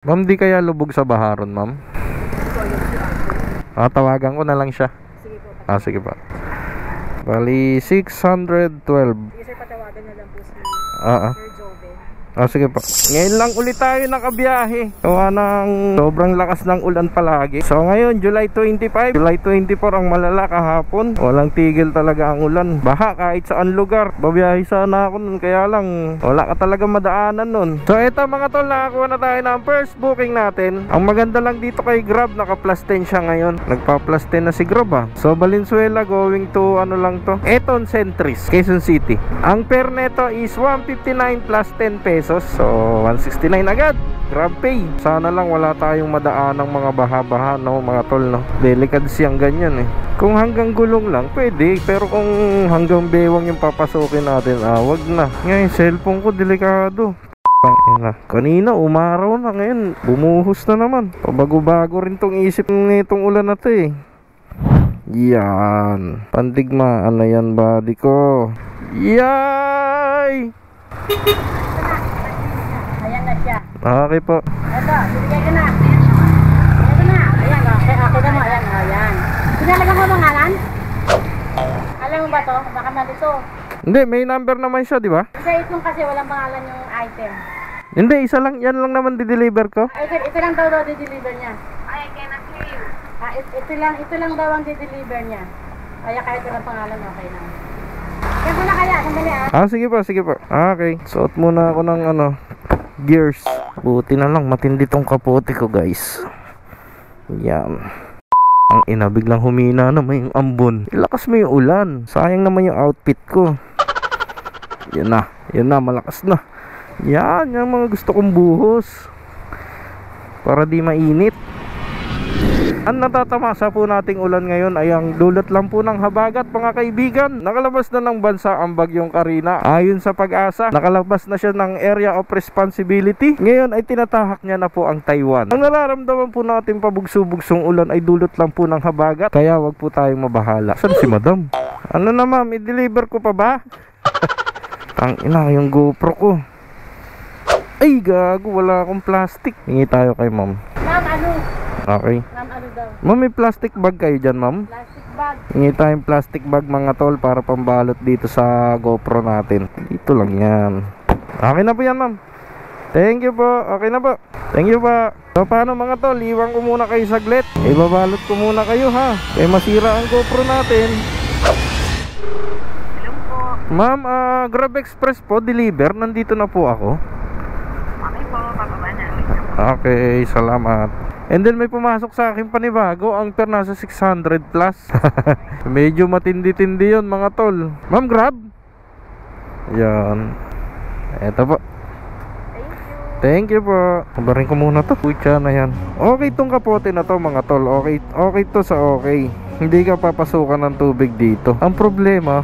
Ma'am, di kaya lubog sa baharon, ma'am? Tawagan ko na lang siya. Sige po. Sige pa. Bali, 612. Sige sir, patawagan na lang po si Sir Joven. Sige pa. Ngayon lang ulit tayo nakabiyahe. Gawa ng sobrang lakas ng ulan palagi. So ngayon, July 25, July 24 ang malala kahapon. Walang tigil talaga ang ulan. Baha kahit saan lugar. Babiyahe sana ako nun, kaya lang wala ka talaga madaanan nun. So eto mga tol, nakakuha na tayo ng first booking natin. Ang maganda lang dito kay Grab, naka plus 10 siya ngayon. Nagpa plus 10 na si Grab So Valenzuela going to ano lang to, Eton Centris, Quezon City. Ang fare neto is 159 plus 10 pesos. So 169 agad. Grab pay. Sana lang wala tayong madaan ng mga baha-baha, no, mga tol, no. Delikad siyang ganyan Kung hanggang gulong lang, pwede. Pero kung hanggang bewang yung papasukin natin, wag na. Ngayon, cellphone ko, delikado. Kanina, umaraw na. Ngayon, bumuhos na naman. Pabago-bago rin tong isip nitong ulan na to Yan. Pandigmaan na yan, buddy ko. Yay! Ayan na siya. Okay po. Ito, bibigay ko na. Ito na. Ayan, okay na mo. Ayan. Pinalaga mo pangalan? Alam mo ba to? Baka nandito. Hindi, may number naman siya, di ba? Isa itong kasi walang pangalan yung item. Hindi, isa lang. Yan lang naman di-deliver ko. Ito lang daw di-deliver niya. I cannot hear you. Ito lang daw ang di-deliver niya. Kaya kahit walang pangalan, okay na. Kaya ko na kaya, sandali Sige pa. Okay, suot muna ako ng gears. Buti na lang, matindi tong kapote ko, guys. Yan. Ang ina, biglang humina naman yung ambon. Ilakas mo yung ulan. Sayang naman yung outfit ko. Yan na, malakas na. Yan mga gusto kong buhos. Para di mainit. Ang natatamasa po nating ulan ngayon ay ang dulot lang po ng habagat, mga kaibigan. Nakalabas na ng bansa ang bagyong Karina. Ayon sa Pag-asa, nakalabas na siya ng area of responsibility. Ngayon ay tinatahak niya na po ang Taiwan. Ang nararamdaman po natin pabugso-bugsong ulan ay dulot lang po ng habagat. Kaya wag po tayong mabahala. Saan si madam? Ano na ma'am, i-deliver ko pa ba? Ang ina, yung GoPro ko. Ay gago, wala akong plastic. Hingi tayo kay ma'am. Ma'am, ano? Okay. Ma'am, ano daw? Ma'am, may plastic bag kayo dyan, ma'am? Plastic bag. Hingi tayong plastic bag, mga tol, para pambalot dito sa GoPro natin. Dito lang yan. Okay na po yan, ma'am. Thank you po. Okay na po. Thank you po. So paano mga tol, iwan ko muna kayo saglit. Ibabalot ko muna kayo, ha, kaya masira ang GoPro natin. Hello po. Ma'am, Grab Express po, deliver. Nandito na po ako. Okay po, bababa na. Okay, salamat. And then may pumasok sa akin panibago. Ang per nasa 600 plus. Medyo matindi-tindi yun, mga tol. Ma'am, Grab. Yan. Eto po. Thank you po. Kabarin ko muna to. Pucha na yan. Okay tong kapote na to, mga tol. Okay to sa okay. Hindi ka papasukan ng tubig dito. Ang problema,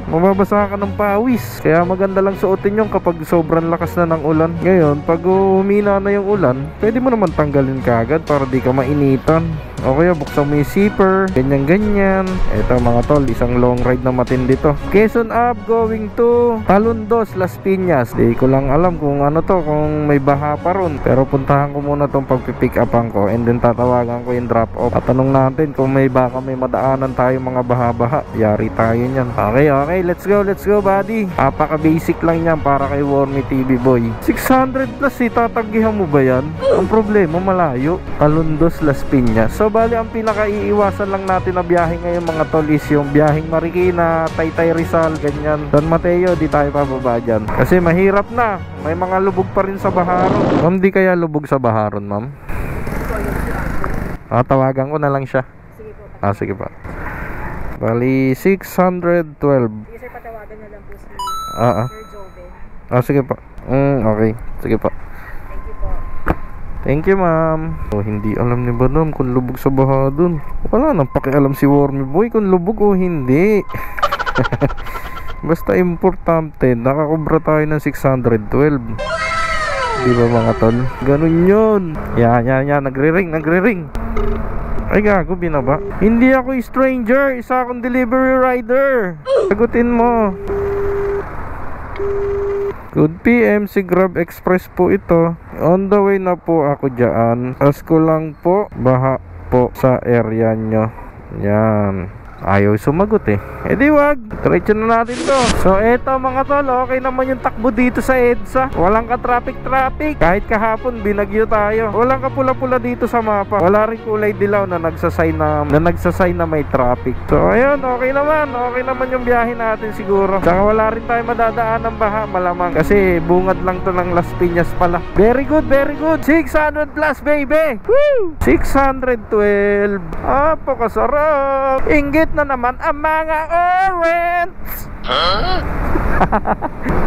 mababasa ka ng pawis. Kaya maganda lang suotin yung kapag sobrang lakas na ng ulan. Ngayon, pag humina na yung ulan, pwede mo naman tanggalin kaagad para di ka mainitan. O kaya buksan mo yung zipper, ganyan-ganyan. Eto mga tol, isang long ride na matindi to. Quezon Ave going to Talundos, Las Piñas. Di ko lang alam kung ano to, kung may baha pa ron. Pero puntahan ko muna tong pagpipick upan ko, and then tatawagan ko yung drop off. At tanong natin kung may baka may madaanan tayo mga baha-baha. Yari tayo nyan. Okay, let's go buddy. Apaka basic lang yan para kay Wormy TV boy. 600 plus, tatanggihan mo ba yan? Ang problema, malayo. Talundos, Las Piñas. So bali, ang pinaka-iiwasan lang natin na biyahe ngayon, mga tol, is yung biyaheng Marikina, Taytay Rizal, ganyan. Don Mateo, di tayo pababa dyan. Kasi mahirap na. May mga lubog pa rin sa baharon. Ma'am, di kaya lubog sa baharon, ma'am? Tawagan ko na lang siya. Sige po. Sige pa. Bali, 612. Sige sir, patawagan na lang po si Sir Joven. Sige pa. Okay. Sige pa. Thank you po. Thank you, ma'am. Hindi alam ni Badam kung lubog sa baha dun. Wala nang pakialam si Wormy boy kung lubog o hindi. Basta importante, nakakobra tayo ng 612. Di ba, mga tol? Ganun yun. Yan. Nagre-ring. Ay gago, binaba. Hindi ako stranger. Isa akong delivery rider. Sagutin mo. Good PM, si Grab Express po ito. On the way na po ako dyan. Ask ko lang po, baha po sa area nyo. Yan. Ayaw sumagot eh. Eh di wag, diretso na natin to. So eto mga tol, okay naman yung takbo dito sa EDSA. Walang ka traffic. Kahit kahapon binagyo tayo. Walang ka pula-pula dito sa mapa. Wala rin kulay dilaw na nagsasay na may traffic. So ayun, okay naman yung biyahe natin siguro. Saka wala rin tayo madadaan ng baha malamang. Kasi bungad lang to ng Las Piñas pala. Very good. 600 plus baby. Woo! 612. Apakasarap. Inggit na naman ang mga orange.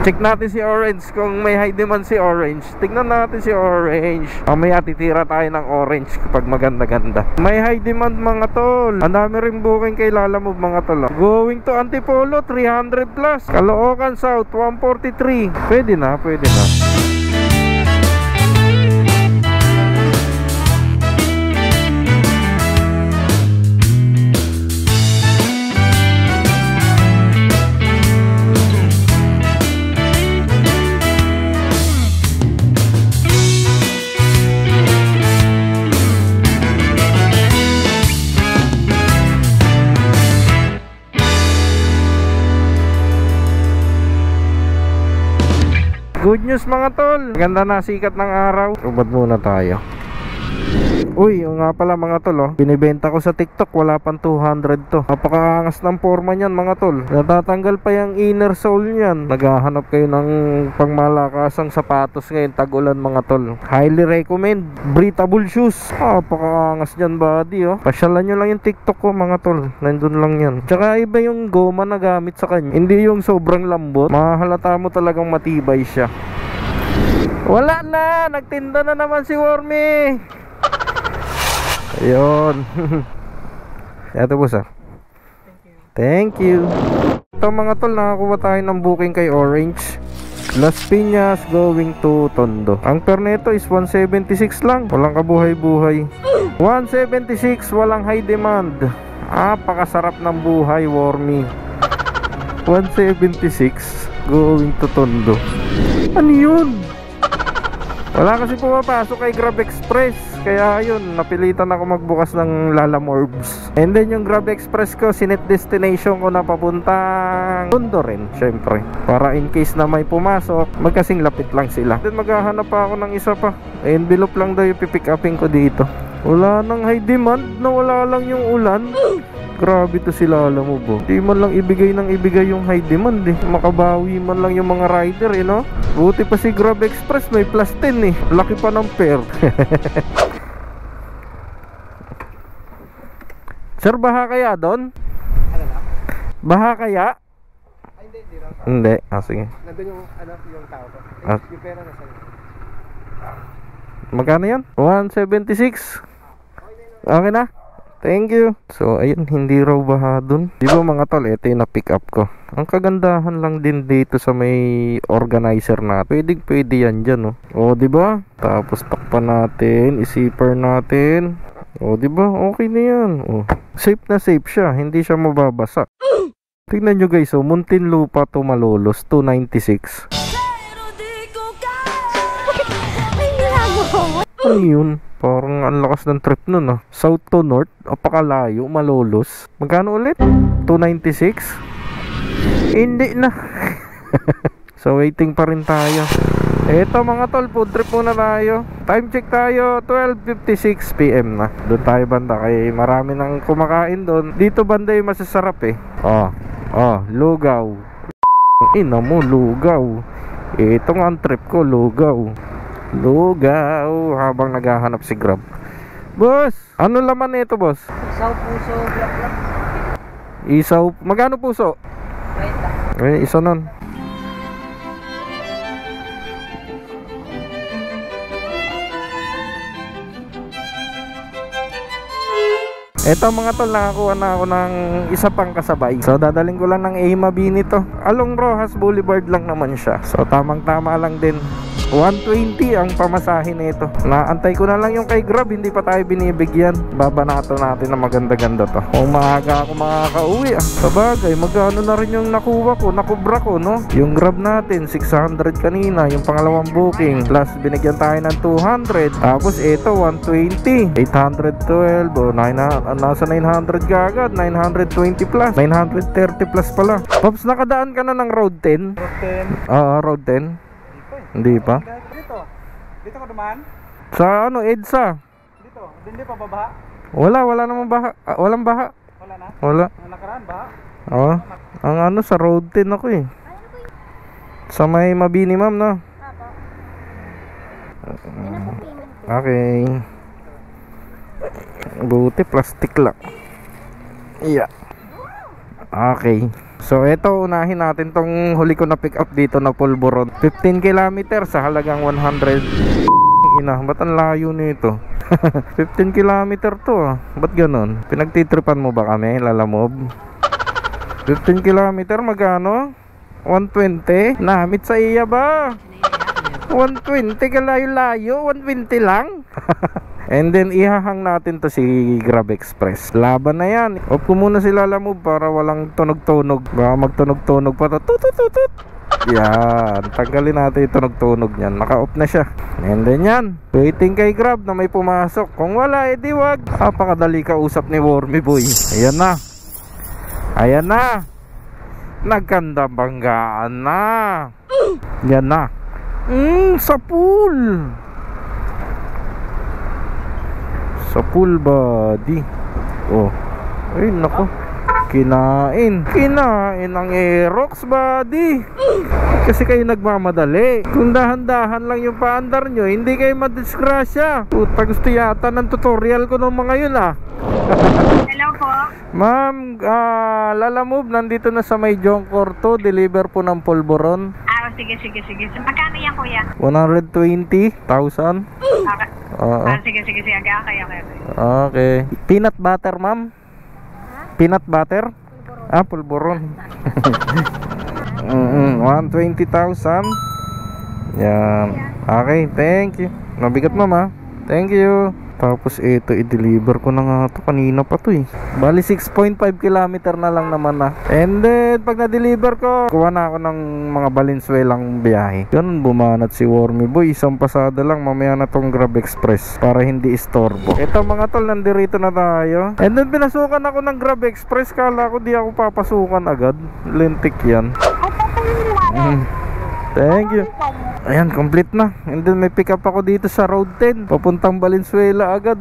Check natin si Orange kung may high demand si Orange. Tignan natin si Orange. Mamaya titira tayo ng Orange kapag maganda-ganda. May high demand mga tol. Ang dami rin booking kay Lalamove mga tol. Going to Antipolo 300 plus. Caloocan South 143. Pwede na. Good news mga tol. Ganda na sikat ng araw. Ubad muna tayo. Uy, yung nga pala mga tol, binibenta ko sa TikTok, wala pang 200 to. Napakaangas ng forma niyan mga tol. Natatanggal pa yung inner sole niyan. Naghahanap kayo ng pangmalakasang sapatos ngayon, tag-ulan mga tol. Highly recommend. Breathable shoes. Napakaangas niyan buddy Pasyalan nyo lang yung TikTok ko mga tol. Nandun lang yan. Tsaka iba yung goma na gamit sa kanya. Hindi yung sobrang lambot. Mahalata mo talagang matibay siya. Wala na. Nagtinda na naman si Wormy. Ayun. Ito po sir. Thank you. Ito mga tol, nakakuha tayo ng booking kay Orange. Las Piñas going to Tondo. Ang per neto is 176 lang. Walang kabuhay-buhay. 176, walang high demand. Pakasarap ng buhay, Wormy. 176 going to Tondo. Ano yun? Wala kasi pumapasok kay Grab Express. Kaya yun, napilitan ako magbukas ng Lalamorbs. And then yung Grab Express ko, sinet destination ko na papuntang Tondo rin, syempre. Para in case na may pumasok, magkasing lapit lang sila. Then maghahanap pa ako ng isa pa. Envelope lang daw yung pipick upin ko dito. Wala nang high demand, nawala lang yung ulan. Grabe to sila, alam mo ba? Di man lang ibigay yung high demand Makabawi man lang yung mga rider no? Buti pa si Grab Express may plus 10 Laki pa ng pair. Sir, baha kaya doon? Ano na? Baha kaya? Ay, hindi raw. Hindi, sige. Nandun yung tao ko. Yung pera na sa'yo. Magkano yan? 176. Okay na? Thank you. So ayun, hindi raw baha dun. Di ba mga tol, ito yung na-pick up ko. Ang kagandahan lang din dito sa may organizer na pwede yan dyan di ba? Tapos takpan natin, isipper natin. Di ba? Okay na yan. Safe na safe siya, hindi siya mababasa. Tingnan nyo guys, Muntinlupa to Malolos 296. Ano yun? Parang ang lakas ng trip nun South to North, apakalayo, Malolos. Magkano ulit? 296? Hindi na. So waiting pa rin tayo. Eto mga tol, food trip muna tayo. Time check tayo, 12:56 PM na. Doon tayo banda, kay marami nang kumakain doon. Dito banda yung masasarap lugaw. Ina mo, lugaw. Ito nga ang trip ko, lugaw habang naghahanap si Grab. Boss, ano laman nito boss? Isaw puso, black. Isaw, magkano puso? Isa nun. Eto mga tol, nakakuha na ako ng isa pang kasabay. So dadaling ko lang ng A Mabini to. Along Rojas Boulevard lang naman siya. So tamang tama lang din. 120 ang pamasahe nito. Naantay ko na lang yung kay Grab, hindi pa tayo binibigyan. Babanato natin na maganda-ganda to. Kung maaga ako makakauwi sabagay, magkano na rin yung nakuha ko, nakubra ko, no? Yung Grab natin 600 kanina, yung pangalawang booking, plus binigyan tayo ng 200, tapos ito 120, 812, o nasa 900 kagad, 920 plus, 930 plus pala. Pops, nakadaan ka na ng Road 10? Road 10. Oo, Road 10. Hindi pa? Dito ka dumaan? Sa ano, EDSA? Dito. Hindi pa babaha? Wala namang baha. Walang baha. Wala na? Wala. Ang nakaraan baha? Oo. Ang ano, sa Road 10 ako eh. Sa may Mabini, ma'am, no? Okay. Buti plastic lang. Yeah. Okay. So ito, unahin natin tong huli ko na pick up dito na pulburon. 15 km sa halagang 100. Ina, ba't ang layo nito? 15 km to ah. Ba't ganun? Pinagtitripan mo ba kami, Lalamob? 15 km magkano? 120? Namit sa iya ba? 120 kalayo-layo, 120 lang. And then ihahang natin to si Grab Express. Laban na yan. Off ko muna si Lalamove para walang tunog-tunog. Baka magtunog-tunog pa to. Tutututut. Yan, tanggalin natin yung tunog-tunog niyan. Naka-off na siya. And then yan, waiting kay Grab na may pumasok. Kung wala, edi wag. Napakadali kausap ni Wormy Boy. Ayan na. Ayan na. Nagkanda banggaan na. Yan na. Sa pool. Sa pool body. Oh. Ay nako. Kinain ang Aerox body. Kasi kayo nagmamadali. Kung dahan-dahan lang yung paandar nyo, hindi kayo madisgrasya. Puta, gusto yata ng tutorial ko nung mga yun ah. Hello po. Ma'am, Lalamove, nandito na sa may Jongkor 2. Deliver po ng pulburon. Sige. Magkano yan, kuya? 120,000. Okay. Oo. Sige. Okay. Okay. Peanut butter, ma'am? Peanut butter? Pulburon. 120,000. Yan. Okay, thank you. Mabigat, ma'am ha. Thank you. Tapos ito, i-deliver ko na nga ito. Kanina pa to eh. Bali 6.5 km na lang naman na. And then, pag na-deliver ko, kuha na ako ng mga Valenzuelang biyahe. Ganun, bumanat si Wormy Boy. Isang pasada lang, mamaya na tong Grab Express para hindi istorbo. Ito mga tol, nandirito na tayo. And then, pinasukan ako ng Grab Express. Kala ko di ako papasukan agad. Lintik yan. Thank you. Ayan, complete na. And then may pick up ako dito sa Road 10 papuntang Valenzuela agad.